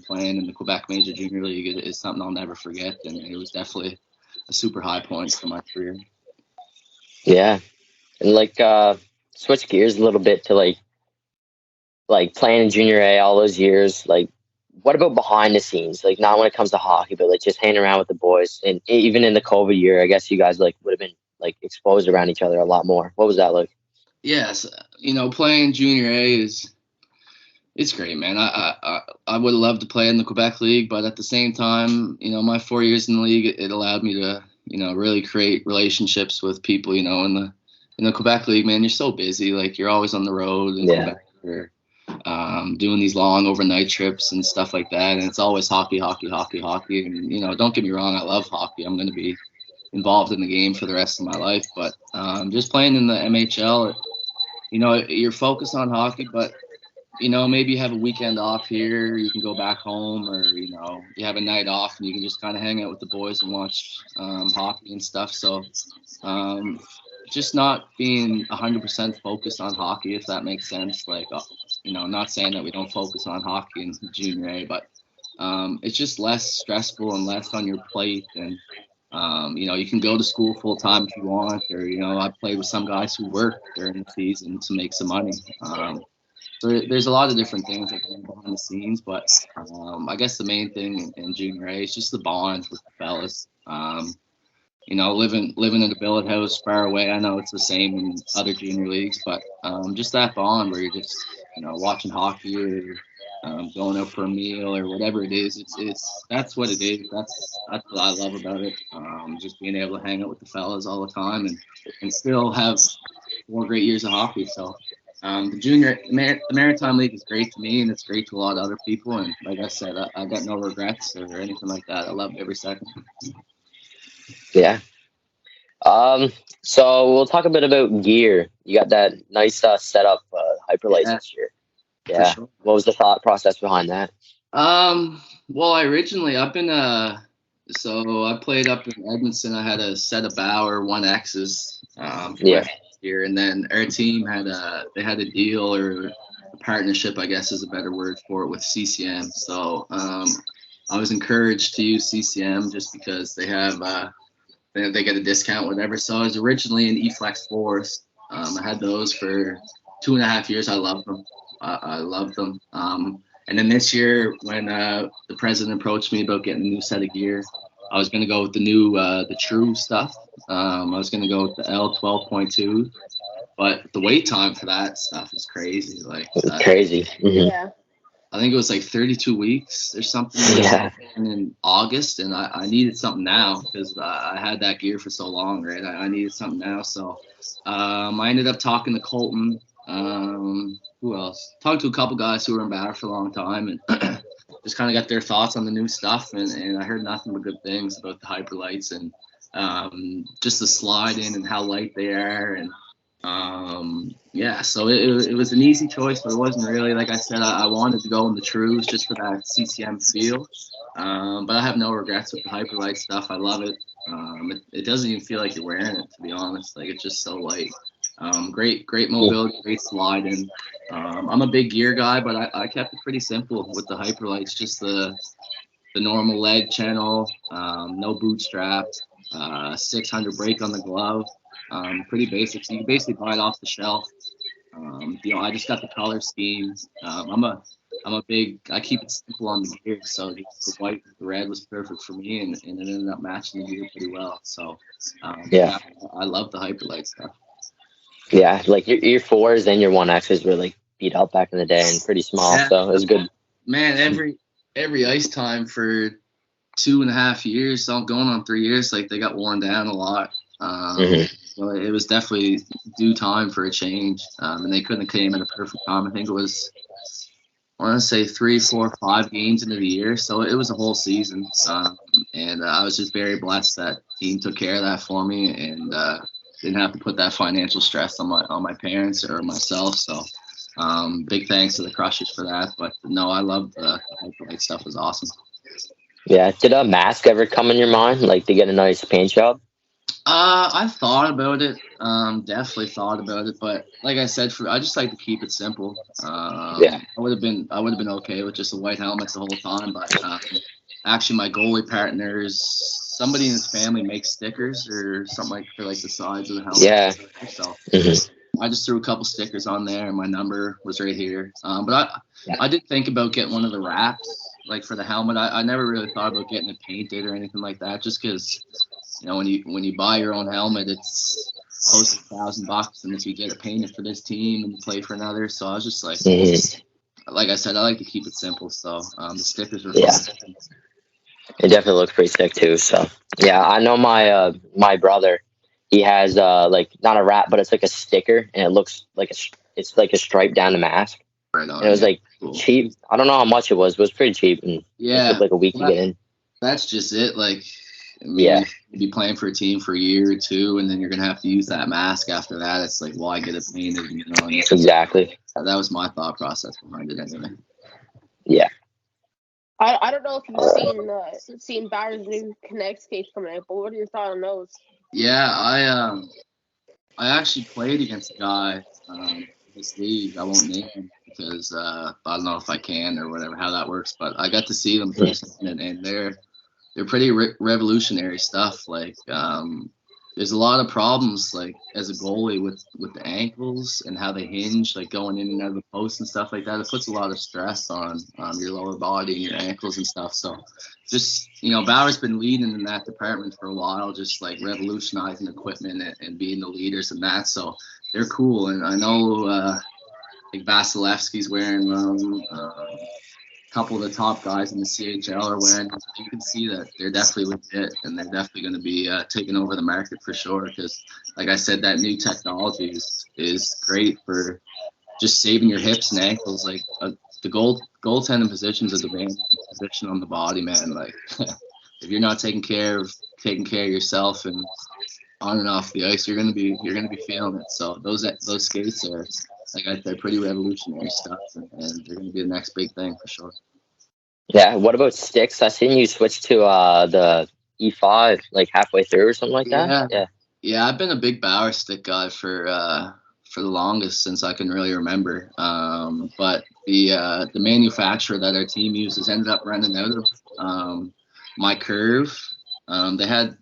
playing in the Quebec Major Junior League is something I'll never forget, and it was definitely a super high point for my career. Yeah. And switch gears a little bit to like playing in junior A all those years, like what about behind the scenes? Like not when it comes to hockey, but like just hanging around with the boys. And even in the COVID year, I guess you guys like would have been like exposed around each other a lot more. What was that like? Yes, playing junior A it's great, man. I would love to play in the Quebec League, but at the same time, my 4 years in the league, it allowed me to, really create relationships with people, in the Quebec League, man. You're so busy, like you're always on the road in Quebec, or, doing these long overnight trips and stuff like that, and it's always hockey, hockey, hockey, hockey. And don't get me wrong, I love hockey. I'm going to be involved in the game for the rest of my life, but just playing in the MHL, you're focused on hockey, but maybe you have a weekend off here, you can go back home, or, you have a night off and you can just kind of hang out with the boys and watch hockey and stuff. So just not being 100% focused on hockey, if that makes sense. Like, not saying that we don't focus on hockey in junior A, but it's just less stressful and less on your plate. And, you can go to school full time if you want, or, I played with some guys who work during the season to make some money. So there's a lot of different things that go behind the scenes, but I guess the main thing in junior A is just the bond with the fellas. Living in a billet house far away, I know it's the same in other junior leagues, but just that bond where you're just watching hockey, or going out for a meal or whatever it is. It's that's what it is. That's what I love about it. Just being able to hang out with the fellas all the time and still have 4 great years of hockey. So. The Maritime League is great to me, and it's great to a lot of other people. And like I said, I got no regrets or anything like that. I loved every second. Yeah. So we'll talk a bit about gear. You got that nice setup, Hyperlights this year. Yeah. Sure. What was the thought process behind that? Well, I've been so I played up in Edmonton. I had a set of Bauer 1Xs. Year, and then our team had a deal, or a partnership, I guess is a better word for it, with CCM. So I was encouraged to use CCM just because they have they get a discount, whatever. So I was originally in eFlex 4s. I had those for 2.5 years. I loved them. I loved them. And then this year, when the president approached me about getting a new set of gear, I was going to go with the new, the True stuff. I was going to go with the L12.2, but the wait time for that stuff is crazy. Like crazy. Mm-hmm. Yeah. I think it was like 32 weeks or something. Yeah. In August, and I needed something now because I had that gear for so long, right? I needed something now, so I ended up talking to Colton. Who else? Talked to a couple guys who were in Batter for a long time, and just kind of got their thoughts on the new stuff, and I heard nothing but good things about the Hyperlights and just the slide in and how light they are, and so it was an easy choice, but it wasn't really. Like I said, I wanted to go in the Trues just for that CCM feel, but I have no regrets with the Hyperlight stuff. I love it. It doesn't even feel like you're wearing it, to be honest. Like, it's just so light. Great mobility, great slide in. I'm a big gear guy, but I kept it pretty simple with the Hyperlights. Just the normal leg channel, no bootstrap, 600 break on the glove. Pretty basic. So you can basically buy it off the shelf. I just got the color scheme. I keep it simple on the gear, so just the white with the red was perfect for me, and it ended up matching the gear pretty well. So I love the Hyperlight stuff. Yeah, like your 4s and your 1Xs were like beat up back in the day and pretty small, so it was good. Man, every ice time for 2.5 years, so going on 3 years, like they got worn down a lot. So it was definitely due time for a change, and they couldn't have came at a perfect time. I think it was, I want to say 3, 4, 5 games into the year, so it was a whole season. And I was just very blessed that team took care of that for me, and didn't have to put that financial stress on my parents or myself. So big thanks to the Crushers for that. But no, I loved the Hyperlight stuff. It was awesome. Yeah. Did a mask ever come in your mind, like to get a nice paint job? I thought about it. Definitely thought about it, but like I said, I just like to keep it simple. Yeah. I would have been okay with just a white helmet the whole time, but actually, my goalie partners, somebody in his family makes stickers or something like for like the sides of the helmet. Yeah. So Mhm. I just threw a couple stickers on there, and my number was right here. But I did think about getting one of the wraps, like for the helmet. I never really thought about getting it painted or anything like that, just because when you buy your own helmet, it's close to $1,000, and if you get it painted for this team and you play for another, so I was just Mhm. like I said, I like to keep it simple. So the stickers were Yeah. fun. It definitely looks pretty sick too. So yeah, I know my brother. He has like not a wrap, but it's like a sticker, and it looks like it's like a stripe down the mask, Right and it on, was yeah, like cool. cheap. I don't know how much it was, but it was pretty cheap, and it took Yeah, like a week to well, get in. that's just it. Like, I mean, Yeah. you'd be playing for a team for a year or two, and then you're gonna have to use that mask after that. It's like, why get it painted? And Exactly. that was my thought process behind it anyway. Yeah. I don't know if you've seen Bauer's new Connect skates coming out, but what are your thoughts on those? Yeah, I actually played against a guy in this league. I won't name him because I don't know if I can or whatever how that works, but I got to see them firsthand, and they're pretty revolutionary stuff. Like, there's a lot of problems like as a goalie with the ankles and how they hinge, like going in and out of the post and stuff like that. It puts a lot of stress on your lower body and your ankles and stuff. So, just Bauer's been leading in that department for a while, just like revolutionizing equipment and being the leaders in that. So they're cool, and I know like Vasilevsky's wearing them. Couple of the top guys in the CHL are wearing. You can see that they're definitely legit, and they're definitely going to be taking over the market for sure. Because, like I said, that new technology is great for just saving your hips and ankles. Like the goaltending position is a demanding position on the body, man. Like if you're not taking care of yourself and on and off the ice, you're gonna be feeling it. So those skates are, like I said, pretty revolutionary stuff, and they're gonna be the next big thing for sure. Yeah. What about sticks? I seen you switch to the E5 like halfway through or something like that. Yeah, Yeah. yeah, I've been a big Bauer stick guy for the longest since I can really remember. But the manufacturer that our team uses ended up running out of my curve. They had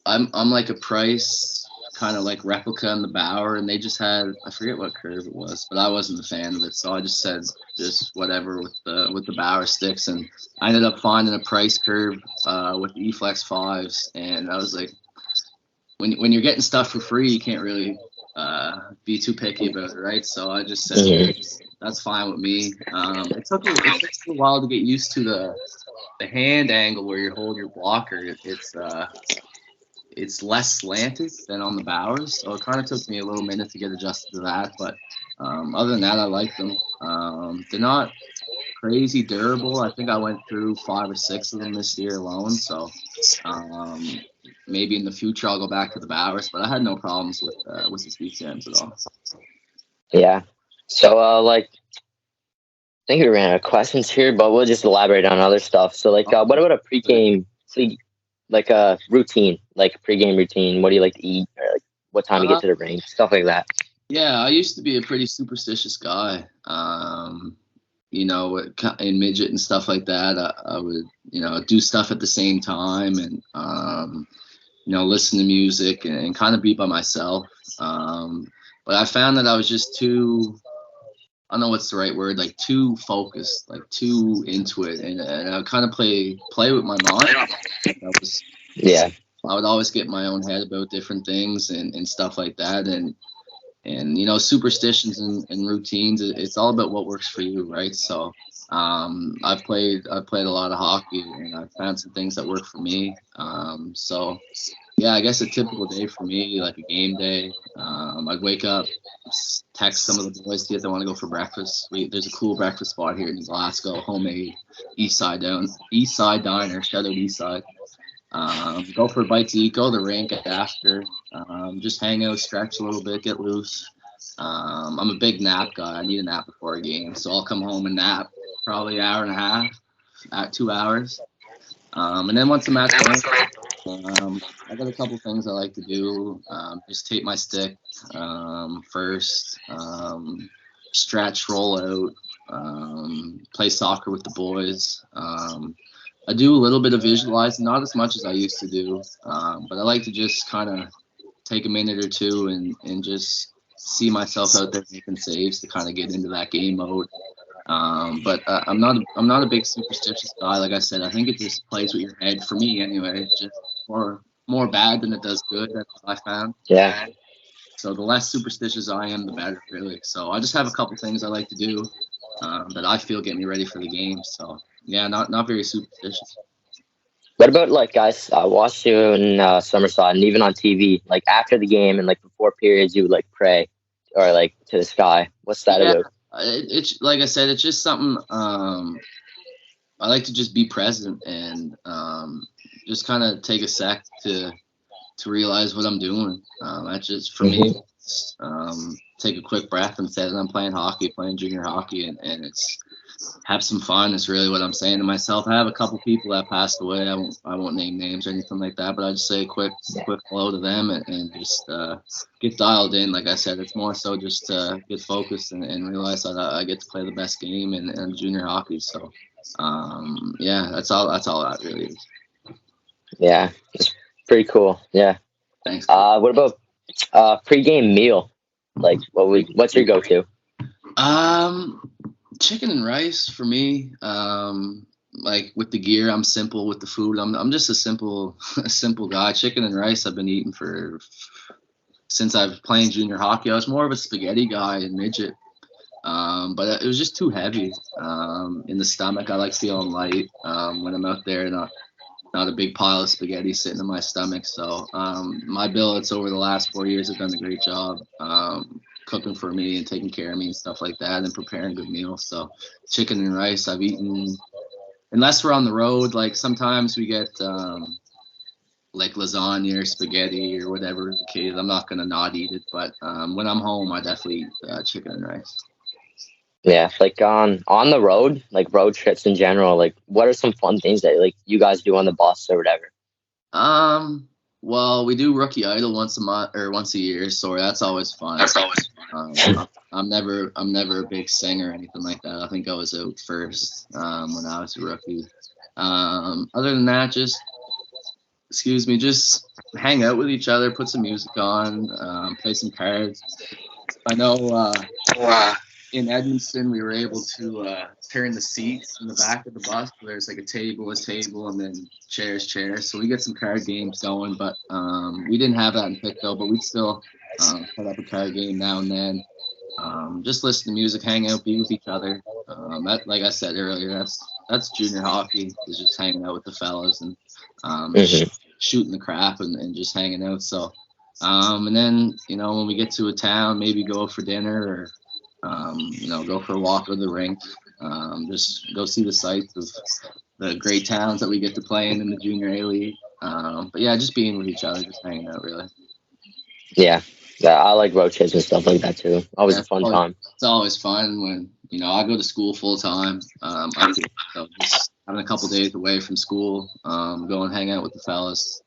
I'm like a Price kind of like replica in the Bauer, and they just had I forget what curve it was, but I wasn't a fan of it, so I just said just whatever with the Bauer sticks, and I ended up finding a Price curve with the E-Flex fives, and I was like, when you're getting stuff for free, you can't really be too picky about it, right? So I just said that's fine with me. It took a while to get used to the hand angle where you hold your blocker. It's less slanted than on the Bowers, so it kind of took me a little minute to get adjusted to that. But other than that, I like them. They're not crazy durable. I think I went through 5 or 6 of them this year alone. So maybe in the future I'll go back to the Bowers, but I had no problems with the CCMs at all. Yeah. So like, I think we ran out of questions here, but we'll just elaborate on other stuff. So like, what about a pregame, like a routine, like a pregame routine? What do you like to eat, or like what time you get to the rink, stuff like that? Yeah, I used to be a pretty superstitious guy. In midget and stuff like that, I would, do stuff at the same time and, listen to music and kind of be by myself. But I found that I was just too, I don't know what's the right word, like too focused, like too into it. And I kind of play with my mind. Yeah. I would always get my own head about different things and stuff like that. And superstitions and routines, it's all about what works for you, right? So I've played a lot of hockey, and I've found some things that work for me. So yeah, I guess a typical day for me, like a game day, I'd wake up, text some of the boys see if they want to go for breakfast. There's a cool breakfast spot here in Glasgow, homemade East Side Diner, shout out East Side. Go for a bite to eat, go to the rink after, just hang out, stretch a little bit, get loose. I'm a big nap guy. I need a nap before a game, so I'll come home and nap probably an hour and a half, at 2 hours. And then once the match ends, I got a couple things I like to do. Just tape my stick first, stretch, roll out, play soccer with the boys. I do a little bit of visualizing, not as much as I used to do, but I like to just kind of take a minute or two and just see myself out there making saves to kind of get into that game mode. But I'm not a big superstitious guy. Like I said, I think it just plays with your head for me anyway. It's just more bad than it does good. That's what I found. Yeah. So the less superstitious I am, the better, really. So I just have a couple things I like to do that I feel get me ready for the game. So yeah, not very superstitious. What about like guys? I watched you in Somerset and even on TV. Like after the game and like before periods, you would like pray or like to the sky. What's that Yeah, about? it's like I said, it's just something. I like to just be present and just kind of take a sec to realize what I'm doing. That's just for me. Take a quick breath and say that I'm playing hockey, playing junior hockey, and it's have some fun. Is really what I'm saying to myself. I have a couple people that passed away. I won't name names or anything like that, but I just say a quick hello to them and just get dialed in. Like I said, it's more so just get focused and realize that I get to play the best game in junior hockey. So yeah, that's all that really is. Yeah, it's pretty cool. Yeah. Thanks. What about pre-game meal? Like what's your go-to? Chicken and rice for me. Like with the gear, I'm simple with the food. I'm just a simple a simple guy. Chicken and rice I've been eating for since I've playing junior hockey. I was more of a spaghetti guy in midget. But it was just too heavy in the stomach. I like feeling light when I'm out there, not a big pile of spaghetti sitting in my stomach. So my billets over the last 4 years have done a great job cooking for me and taking care of me and stuff like that and preparing good meals. So chicken and rice I've eaten, unless we're on the road. Like sometimes we get like lasagna or spaghetti or whatever the case. I'm not going to not eat it. But when I'm home, I definitely eat chicken and rice. Yeah, like on the road, like road trips in general, like what are some fun things that like you guys do on the bus or whatever? Well, we do Rookie Idol once a month or once a year, so that's always fun. I'm never a big singer or anything like that. I think I was out first when I was a rookie. Other than that, just hang out with each other, put some music on, play some cards. I know in Edmonton, we were able to turn the seats in the back of the bus. So there's like a table, and then chairs. So we get some card games going, but we didn't have that in Pictou, but we'd still put up a card game now and then. Just listen to music, hang out, be with each other. Like I said earlier, that's junior hockey, is just hanging out with the fellas and shooting the crap and just hanging out. So, and then, when we get to a town, maybe go for dinner or go for a walk of the rink, just go see the sights of the great towns that we get to play in the junior A League. But yeah, just being with each other, just hanging out, really. Yeah, I like road trips and stuff like that too. Always a fun time. It's always fun when I go to school full time. Just having a couple days away from school, go and hang out with the fellas,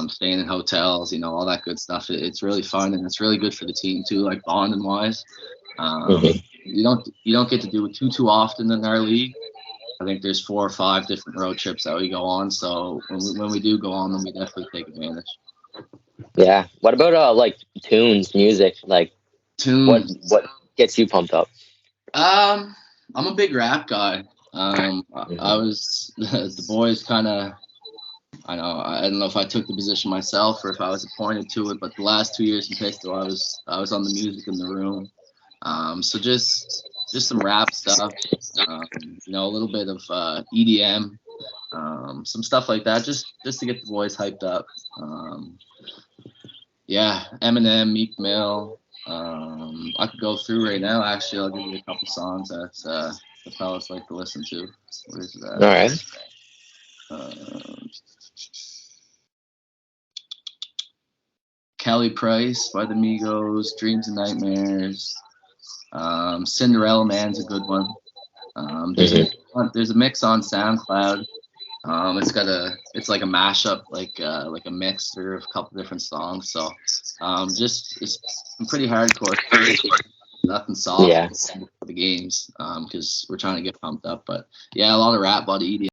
staying in hotels, all that good stuff. It's really fun and it's really good for the team too, like bonding wise. You don't get to do it too often in our league. I think there's 4 or 5 different road trips that we go on. So when we do go on them, we definitely take advantage. Yeah. What about like tunes, music? Like tunes. What gets you pumped up? I'm a big rap guy. I was the boys kind of. I don't know if I took the position myself or if I was appointed to it, but the last 2 years in Pictou, I was on the music in the room. So just some rap stuff, a little bit of EDM, some stuff like that, just to get the boys hyped up. Yeah, Eminem, Meek Mill. I could go through right now. Actually, I'll give you a couple songs that the fellas like to listen to. Where's that? All right. Kelly Price by the Migos, Dreams and Nightmares. Cinderella Man's a good one. There's a mix on SoundCloud. It's like a mashup, like a mixture of a couple different songs. So just it's pretty hardcore. Nothing soft Yeah. for the games because we're trying to get pumped up. But yeah, a lot of rap, a lot of EDM.